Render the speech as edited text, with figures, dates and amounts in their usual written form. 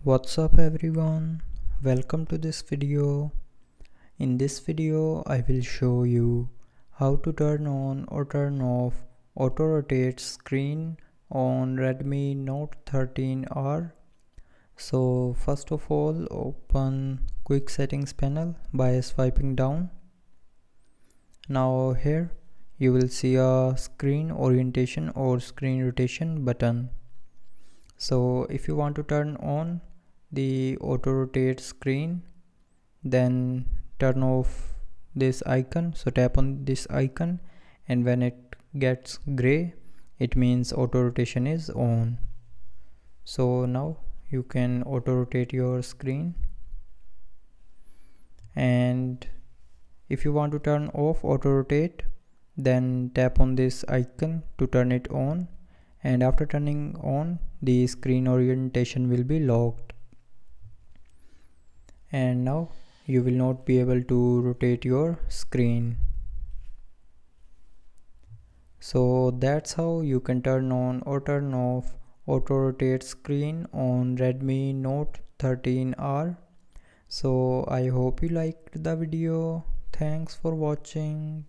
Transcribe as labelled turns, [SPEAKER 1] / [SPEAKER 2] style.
[SPEAKER 1] What's up everyone, welcome to this video. In this video I will show you how to turn on or turn off auto rotate screen on Redmi Note 13R. So first of all, open quick settings panel by swiping down. Now here you will see a screen orientation or screen rotation button. So if you want to turn on the auto rotate screen, then turn off this icon. So tap on this icon, and when it gets gray, it means auto rotation is on. So now you can auto rotate your screen. And if you want to turn off auto rotate, then tap on this icon to turn it on, and after turning on, the screen orientation will be locked, and now you will not be able to rotate your screen. So that's how you can turn on or turn off auto rotate screen on Redmi Note 13R. So I hope you liked the video. Thanks for watching.